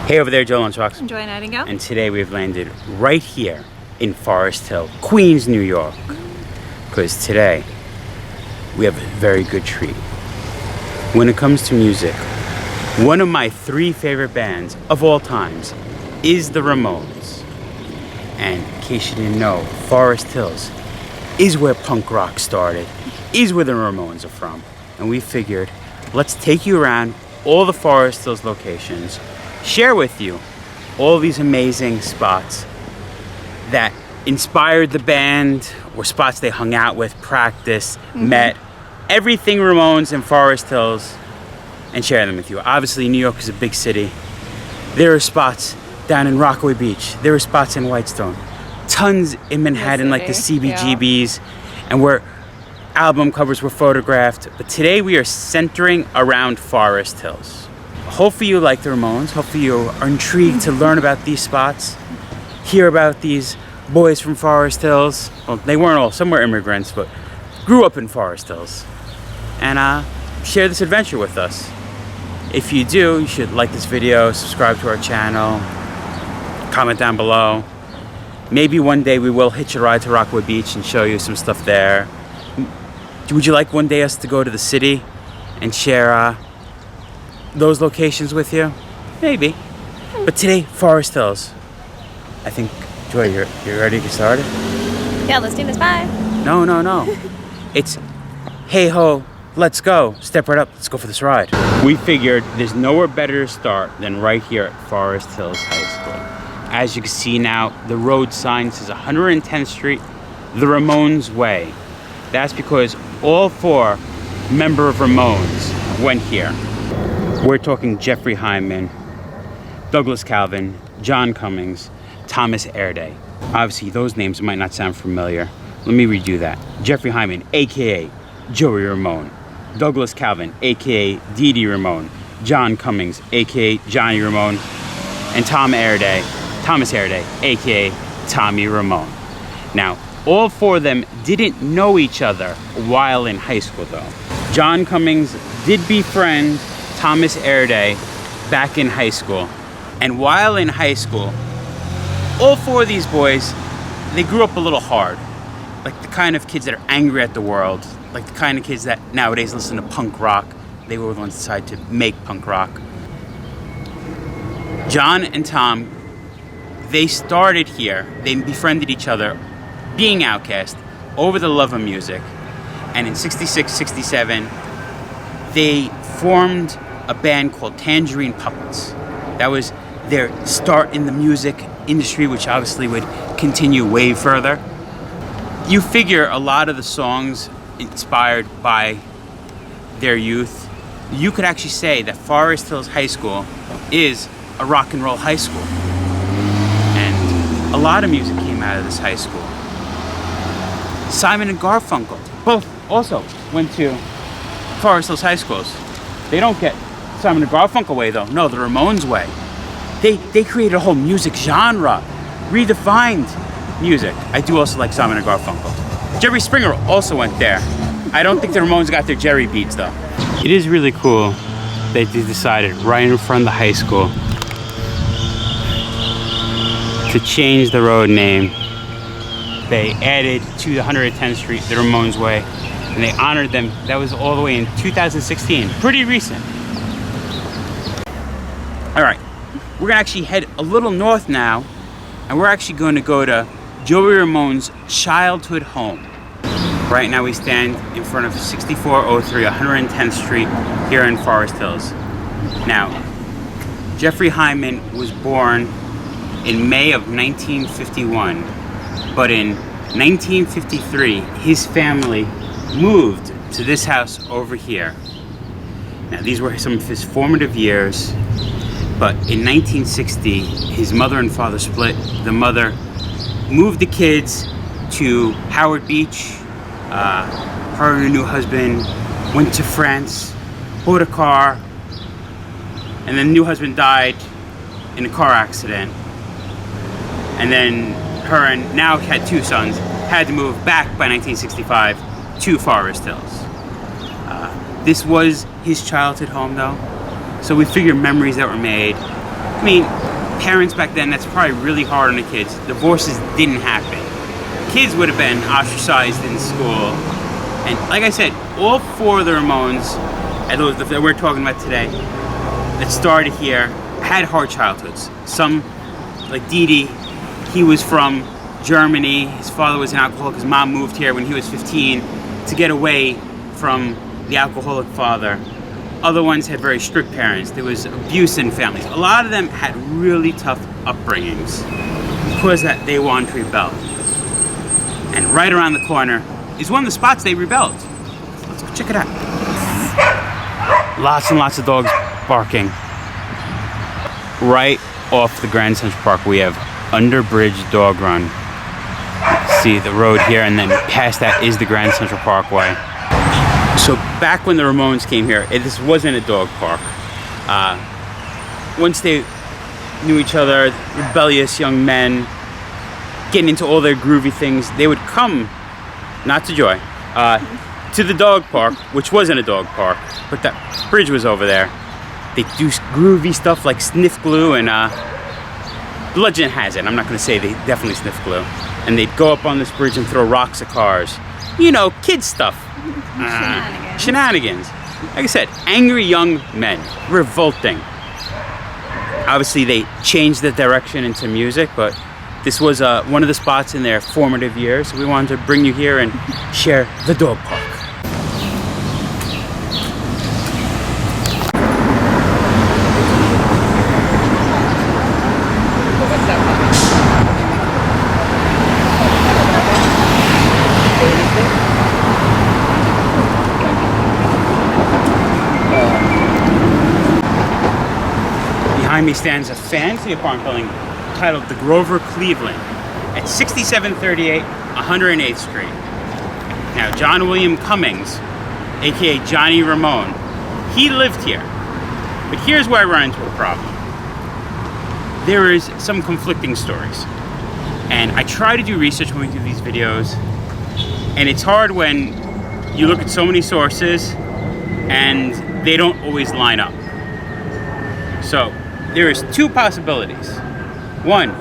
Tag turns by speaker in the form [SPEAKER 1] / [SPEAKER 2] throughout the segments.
[SPEAKER 1] Hey over there, Joe Lunchbox.
[SPEAKER 2] Enjoy Nightingale.
[SPEAKER 1] And today we've landed right here in Forest Hill, Queens, New York. Because today we have a very good treat. When it comes to music, one of my 3 favorite bands of all times is the Ramones. And in case you didn't know, Forest Hills is where punk rock started, is where the Ramones are from. And we figured, let's take you around all the Forest Hills locations, share with you all these amazing spots that inspired the band, or spots they hung out with, practiced, met, everything Ramones and Forest Hills, and share them with you. Obviously, New York is a big city. There are spots down in Rockaway Beach. There are spots in Whitestone. Tons in Manhattan, like the CBGBs, and where album covers were photographed. But today we are centering around Forest Hills. Hopefully you like the Ramones. Hopefully you are intrigued to learn about these spots, hear about these boys from Forest Hills. Well, they weren't all, some were immigrants, but grew up in Forest Hills. And share this adventure with us. If you do, you should like this video, subscribe to our channel, comment down below. Maybe one day we will hitch a ride to Rockaway Beach and show you some stuff there. Would you like one day us to go to the city and share those locations with you? Maybe. But today, Forest Hills. I think, Joy, you're ready to get started?
[SPEAKER 2] Yeah, let's do this. Bye.
[SPEAKER 1] No. It's, hey ho, let's go. Step right up, let's go for this ride. We figured there's nowhere better to start than right here at Forest Hills High School. As you can see now, the road sign says 110th Street, the Ramones Way. That's because all 4 members of Ramones went here. We're talking Jeffrey Hyman, Douglas Calvin, John Cummings, Thomas Erday. Obviously, those names might not sound familiar. Let me redo that. Jeffrey Hyman, aka Joey Ramone. Douglas Calvin, aka Dee Dee Ramone. John Cummings, aka Johnny Ramone. And Thomas Erday, aka Tommy Ramone. Now, all 4 of them didn't know each other while in high school, though. John Cummings did befriend Thomas Erday back in high school. And while in high school, all 4 of these boys, they grew up a little hard. Like the kind of kids that are angry at the world. Like the kind of kids that nowadays listen to punk rock. They were the ones that decided to make punk rock. John and Tom, they started here. They befriended each other, being outcast, over the love of music. And in 66, 67, they formed a band called Tangerine Puppets. That was their start in the music industry, which obviously would continue way further. You figure a lot of the songs inspired by their youth. You could actually say that Forest Hills High School is a rock and roll high school. And a lot of music came out of this high school. Simon and Garfunkel both also went to Forest Hills High Schools. They don't get Simon and Garfunkel way though. No, the Ramones way. They created a whole music genre, redefined music. I do also like Simon and Garfunkel. Jerry Springer also went there. I don't think the Ramones got their Jerry beats though. It is really cool that they decided right in front of the high school to change the road name. They added to the 110th Street, the Ramones Way, and they honored them. That was all the way in 2016, pretty recent. All right, we're gonna actually head a little north now, and we're actually going to go to Joey Ramone's childhood home. Right now we stand in front of 6403 110th Street here in Forest Hills. Now, Jeffrey Hyman was born in May of 1951, but in 1953, his family moved to this house over here. Now, these were some of his formative years, but in 1960, his mother and father split. The mother moved the kids to Howard Beach. Her and her new husband went to France, bought a car, and then the new husband died in a car accident. And then her and now had 2 sons, had to move back by 1965 to Forest Hills. This was his childhood home though, so we figure memories that were made, I mean, parents back then, that's probably really hard on the kids. Divorces didn't happen. Kids would have been ostracized in school. And like I said, all four of the Ramones, those that we're talking about today, that started here, had hard childhoods. Some, like Dee Dee, he was from Germany. His father was an alcoholic. His mom moved here when he was 15 to get away from the alcoholic father. Other ones had very strict parents. There was abuse in families. A lot of them had really tough upbringings because that they wanted to rebel. And right around the corner is one of the spots they rebelled. Let's go check it out. Lots and lots of dogs barking. Right off the Grand Central Park, we have Underbridge Dog Run. See the road here, and then past that is the Grand Central Parkway. So back when the Ramones came here, this wasn't a dog park. Once they knew each other, rebellious young men, getting into all their groovy things, they would come, not to Joy, to the dog park, which wasn't a dog park, but that bridge was over there. They do groovy stuff like sniff glue, and legend has it, I'm not gonna say they definitely sniff glue, and they'd go up on this bridge and throw rocks at cars. You know, kid stuff. Shenanigans. Like I said, angry young men, revolting. Obviously they changed the direction into music, but this was one of the spots in their formative years, so we wanted to bring you here and share the dog park. Behind me stands a fancy apartment building titled the Grover Cleveland at 6738 108th Street. Now, John William Cummings, aka Johnny Ramone, he lived here. But here's where I run into a problem. There is some conflicting stories. And I try to do research when we do these videos, and it's hard when you look at so many sources and they don't always line up. So, there is two possibilities. One,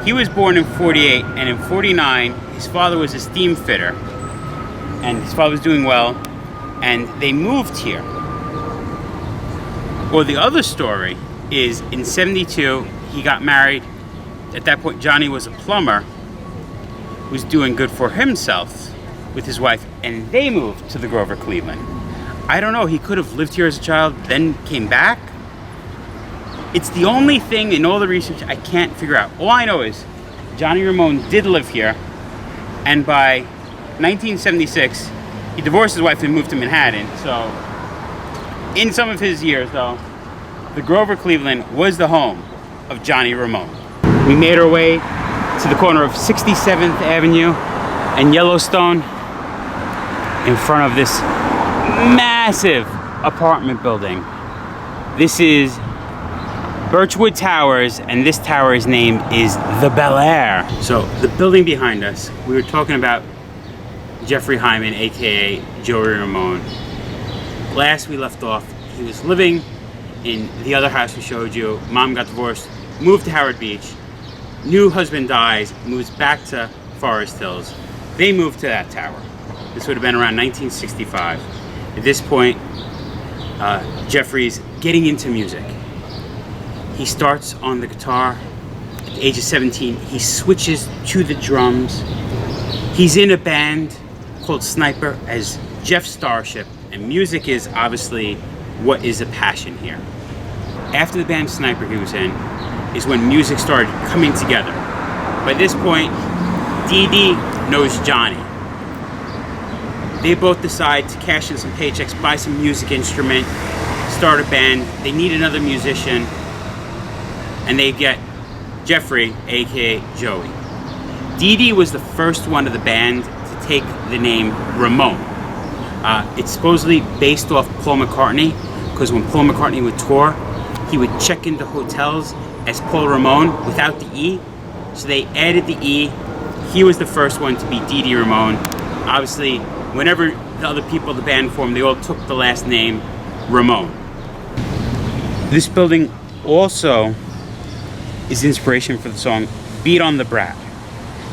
[SPEAKER 1] he was born in 48, and in 49, his father was a steam fitter, and his father was doing well, and they moved here. Or the other story is in 72, he got married. At that point, Johnny was a plumber, was doing good for himself with his wife, and they moved to the Grover Cleveland. I don't know, he could have lived here as a child, then came back. It's the only thing in all the research I can't figure out. All I know is Johnny Ramone did live here, and by 1976, he divorced his wife and moved to Manhattan. So, in some of his years, though, the Grover Cleveland was the home of Johnny Ramone. We made our way to the corner of 67th Avenue and Yellowstone in front of this massive apartment building. This is Birchwood Towers, and this tower's name is the Bel Air. So the building behind us, we were talking about Jeffrey Hyman, aka Joey Ramone. Last we left off, he was living in the other house we showed you. Mom got divorced, moved to Howard Beach. New husband dies, moves back to Forest Hills. They moved to that tower. This would have been around 1965. At this point, Jeffrey's getting into music. He starts on the guitar. At the age of 17, he switches to the drums. He's in a band called Sniper as Jeff Starship, and music is obviously what is a passion here. After the band Sniper he was in is when music started coming together. By this point, Dee Dee knows Johnny. They both decide to cash in some paychecks, buy some music instrument, start a band. They need another musician, and they get Jeffrey, aka Joey. Dee Dee was the first one of the band to take the name Ramone. It's supposedly based off Paul McCartney, because when Paul McCartney would tour, he would check into hotels as Paul Ramone without the E. So they added the E. He was the first one to be Dee Dee Ramone. Obviously, whenever the other people of the band formed, they all took the last name Ramone. This building also is the inspiration for the song Beat on the Brat.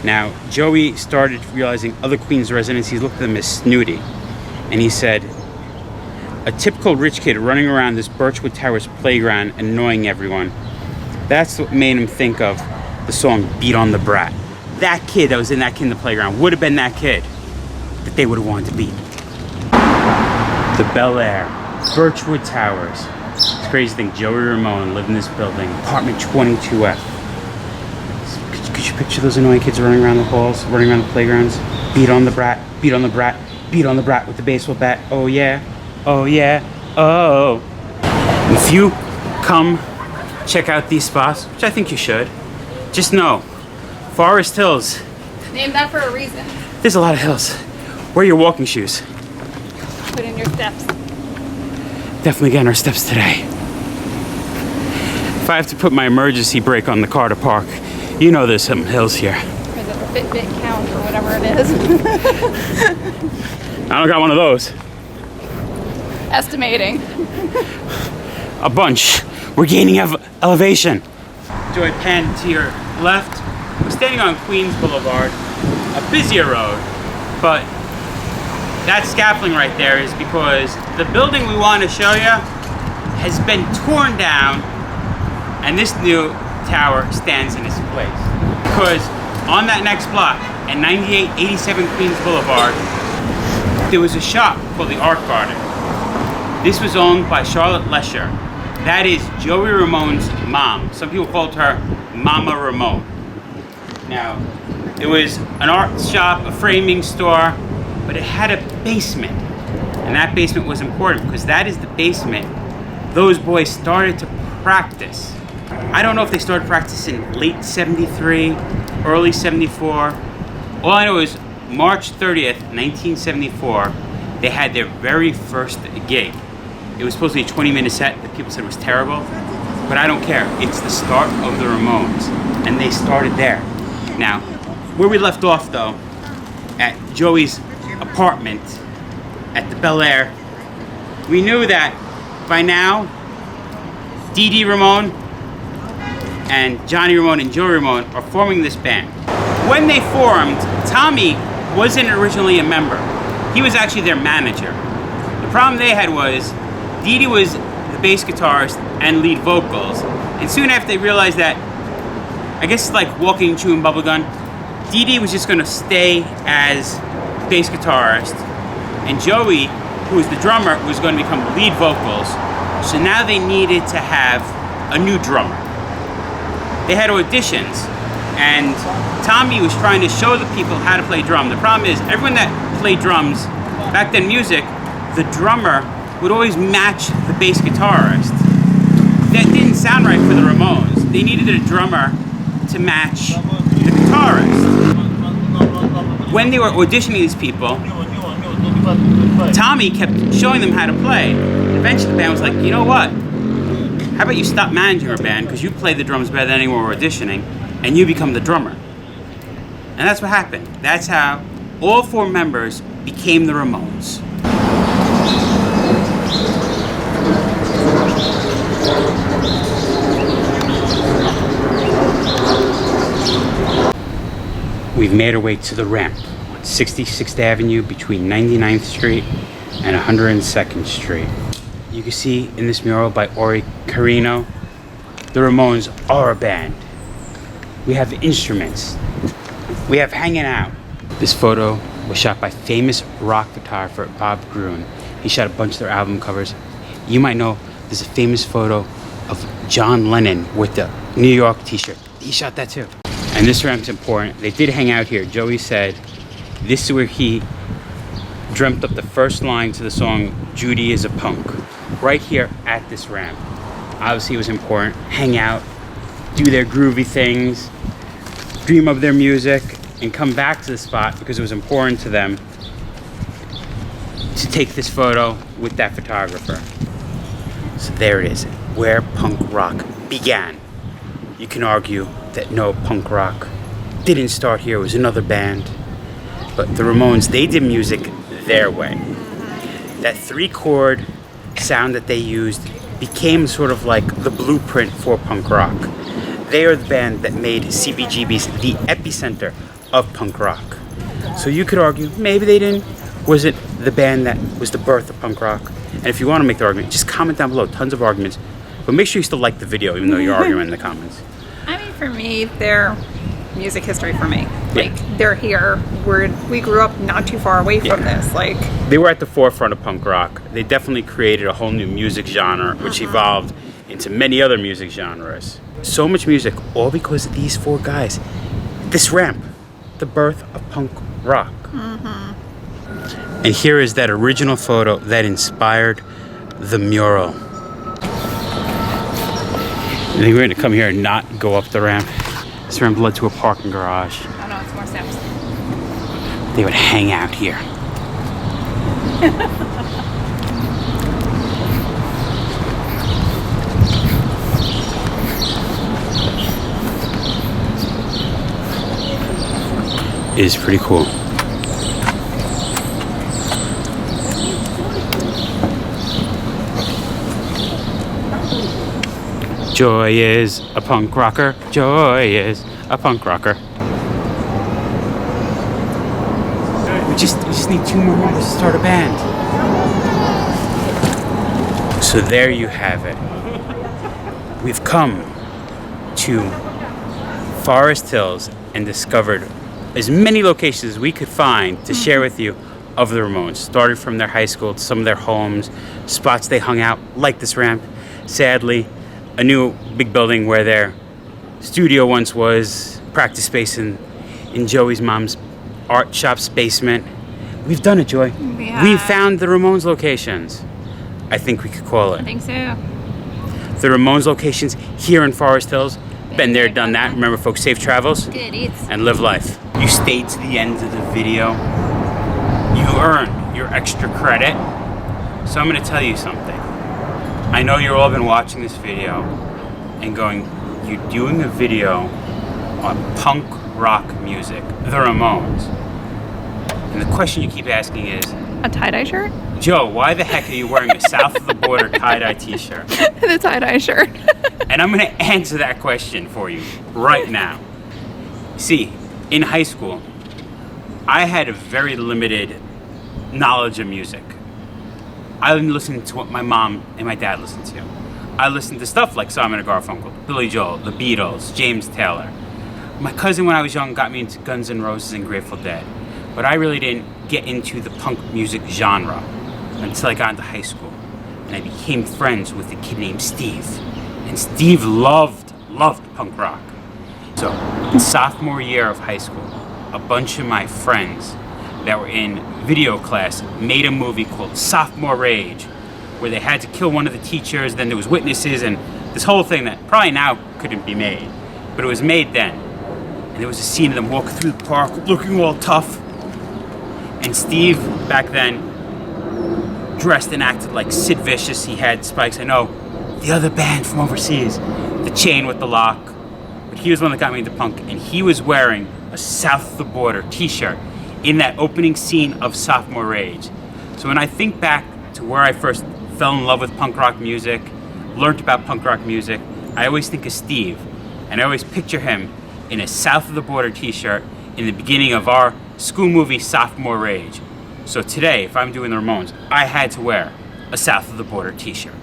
[SPEAKER 1] Now, Joey started realizing other Queens residents, he looked at them as snooty. And he said, a typical rich kid running around this Birchwood Towers playground and annoying everyone. That's what made him think of the song Beat on the Brat. That kid that was in that kid in the playground would have been that kid that they would have wanted to beat. The Bel Air, Birchwood Towers. It's a crazy thing, Joey Ramone lived in this building, apartment 22F. Could you picture those annoying kids running around the halls, running around the playgrounds? Beat on the brat, beat on the brat, beat on the brat with the baseball bat. Oh yeah, oh yeah, oh. If you come check out these spots, which I think you should, just know, Forest Hills.
[SPEAKER 2] Named that for a reason.
[SPEAKER 1] There's a lot of hills. Wear your walking shoes.
[SPEAKER 2] Put in your steps.
[SPEAKER 1] Definitely getting our steps today. If I have to put my emergency brake on the car to park, you know there's some hills here.
[SPEAKER 2] Or the Fitbit count or whatever it is.
[SPEAKER 1] I don't got one of those.
[SPEAKER 2] Estimating.
[SPEAKER 1] A bunch. We're gaining elevation. Joy Penn to your left. We're standing on Queens Boulevard, a busier road, but that scaffolding right there is because the building we want to show you has been torn down and this new tower stands in its place. Because on that next block at 9887 Queens Boulevard, there was a shop called the Art Garden. This was owned by Charlotte Lesher. That is Joey Ramone's mom. Some people called her Mama Ramone. Now, it was an art shop, a framing store, but it had a basement. And that basement was important because that is the basement those boys started to practice. I don't know if they started practicing late 73, early 74. All I know is March 30th, 1974, they had their very first gig. It was supposed to be a 20-minute set that people said was terrible, but I don't care. It's the start of the Ramones, and they started there. Now, where we left off though, at Joey's apartment at the Bel Air, we knew that by now, Dee Dee Ramone and Johnny Ramone and Joey Ramone are forming this band. When they formed, Tommy wasn't originally a member. He was actually their manager. The problem they had was Dee Dee was the bass guitarist and lead vocals, and soon after they realized that, I guess it's like walking, chewing bubblegum, Dee Dee was just going to stay as bass guitarist, and Joey, who was the drummer, was going to become lead vocals. So now they needed to have a new drummer. They had auditions, and Tommy was trying to show the people how to play drum. The problem is, everyone that played drums, back then music, the drummer would always match the bass guitarist. That didn't sound right for the Ramones. They needed a drummer to match the guitarist. When they were auditioning these people, Tommy kept showing them how to play. Eventually the band was like, you know what? How about you stop managing our band, because you play the drums better than anyone we're auditioning, and you become the drummer. And that's what happened. That's how all four members became the Ramones. We've made our way to the ramp on 66th Avenue between 99th Street and 102nd Street. You can see in this mural by Ori Carino, the Ramones are a band. We have instruments. We have hanging out. This photo was shot by famous rock photographer Bob Gruen. He shot a bunch of their album covers. You might know there's a famous photo of John Lennon with the New York t-shirt. He shot that too. And this ramp's important. They did hang out here. Joey said this is where he dreamt up the first line to the song Judy is a Punk. Right here at this ramp. Obviously it was important. Hang out, do their groovy things, dream of their music, and come back to the spot because it was important to them to take this photo with that photographer. So there it is, where punk rock began. You can argue that no, punk rock didn't start here, it was another band. But the Ramones, they did music their way. That 3-chord sound that they used became sort of like the blueprint for punk rock. They are the band that made CBGB's the epicenter of punk rock. So you could argue maybe they didn't. Was it the band that was the birth of punk rock? And if you want to make the argument, just comment down below. Tons of arguments. But make sure you still like the video, even though you're arguing in the comments.
[SPEAKER 2] I mean, for me, they're music history for me. Like,
[SPEAKER 1] Yeah.
[SPEAKER 2] they're here. We grew up not too far away from this. Like,
[SPEAKER 1] They were at the forefront of punk rock. They definitely created a whole new music genre, which evolved into many other music genres. So much music, all because of these four guys. This ramp, the birth of punk rock. And here is that original photo that inspired the mural. I think we're going to come here and not go up the ramp. This ramp led to a parking garage.
[SPEAKER 2] oh no, it's more steps.
[SPEAKER 1] They would hang out here. It is pretty cool. Joy is a punk rocker. Joy is a punk rocker. We just need 2 more members to start a band. So there you have it. We've come to Forest Hills and discovered as many locations as we could find to share with you of the Ramones. Started from their high school to some of their homes, spots they hung out, like this ramp. Sadly, a new big building where their studio once was, practice space in Joey's mom's art shop's basement. We've done it, Joy. We found the Ramones locations. I think we could call it.
[SPEAKER 2] I think so.
[SPEAKER 1] The Ramones locations here in Forest Hills. Been there, done that. Remember, folks, safe travels
[SPEAKER 2] Good eats.
[SPEAKER 1] and live life. You stayed to the end of the video. You earned your extra credit. So I'm going to tell you something. I know you've all been watching this video and going, you're doing a video on punk rock music, the Ramones. And the question you keep asking is,
[SPEAKER 2] A tie-dye shirt?
[SPEAKER 1] Joe, why the heck are you wearing a south of the border tie-dye t-shirt?
[SPEAKER 2] The tie-dye shirt.
[SPEAKER 1] And I'm going to answer that question for you right now. See, in high school, I had a very limited knowledge of music. I listened to what my mom and my dad listened to. I listened to stuff like Simon & Garfunkel, Billy Joel, The Beatles, James Taylor. My cousin, when I was young, got me into Guns N' Roses and Grateful Dead. But I really didn't get into the punk music genre until I got into high school. And I became friends with a kid named Steve. And Steve loved punk rock. So, in sophomore year of high school, a bunch of my friends that were in video class made a movie called Sophomore Rage, where they had to kill one of the teachers, then there was witnesses, and this whole thing that probably now couldn't be made, but it was made then. And there was a scene of them walking through the park, looking all tough, and Steve, back then, dressed and acted like Sid Vicious. He had spikes. I know, the other band from overseas, the chain with the lock, but he was the one that got me into punk, and he was wearing a South of the Border t-shirt in that opening scene of Sophomore Rage. So when I think back to where I first fell in love with punk rock music, learned about punk rock music, I always think of Steve, and I always picture him in a South of the Border t-shirt in the beginning of our school movie Sophomore Rage. So today, if I'm doing the Ramones, I had to wear a South of the Border t-shirt.